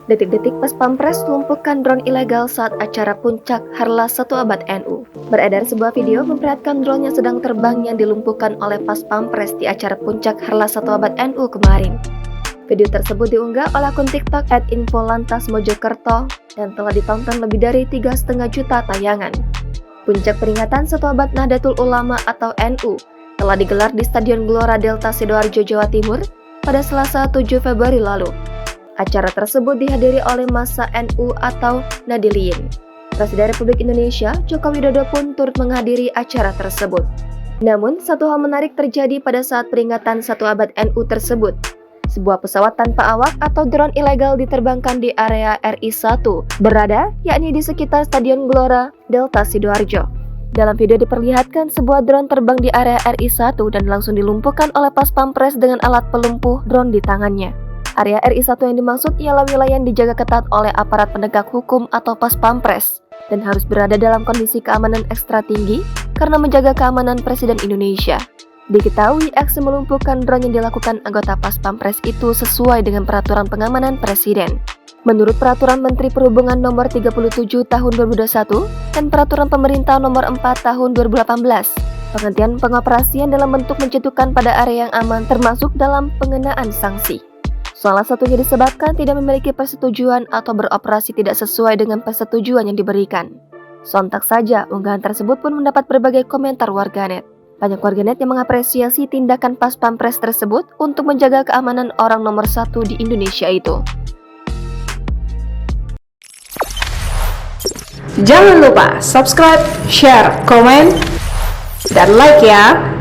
Detik-detik pas Pampres lumpuhkan drone ilegal saat acara puncak Harla 1 Abad NU. Beredar sebuah video memperlihatkan drone yang sedang terbang yang dilumpuhkan oleh pas Pampres di acara puncak Harla 1 Abad NU kemarin. Video tersebut diunggah oleh akun TikTok @infolantasmojokerto dan telah ditonton lebih dari 3,5 juta tayangan. Puncak peringatan 1 Abad Nahdlatul Ulama atau NU telah digelar di Stadion Gelora Delta Sidoarjo, Jawa Timur pada Selasa 7 Februari lalu. Acara tersebut dihadiri oleh massa NU atau Nahdliyin. Presiden Republik Indonesia Joko Widodo pun turut menghadiri acara tersebut. Namun, satu hal menarik terjadi pada saat peringatan 1 Abad NU tersebut. Sebuah pesawat tanpa awak atau drone ilegal diterbangkan di area RI1 berada, yakni di sekitar Stadion Gelora Delta Sidoarjo. Dalam video diperlihatkan sebuah drone terbang di area RI1 dan langsung dilumpuhkan oleh pas Pampres dengan alat pelumpuh drone di tangannya. Area RI1 yang dimaksud ialah wilayah yang dijaga ketat oleh aparat penegak hukum atau pas Pampres dan harus berada dalam kondisi keamanan ekstra tinggi karena menjaga keamanan Presiden Indonesia. Diketahui aksi melumpuhkan drone yang dilakukan anggota pas Pampres itu sesuai dengan peraturan pengamanan Presiden. Menurut Peraturan Menteri Perhubungan Nomor 37 Tahun 2021 dan Peraturan Pemerintah Nomor 4 Tahun 2018, penghentian pengoperasian dalam bentuk menjatuhkan pada area yang aman termasuk dalam pengenaan sanksi. Salah satunya disebabkan tidak memiliki persetujuan atau beroperasi tidak sesuai dengan persetujuan yang diberikan. Sontak saja, unggahan tersebut pun mendapat berbagai komentar warganet. Banyak warganet yang mengapresiasi tindakan pas Pampres tersebut untuk menjaga keamanan orang nomor 1 di Indonesia itu. Jangan lupa subscribe, share, komen, dan like ya!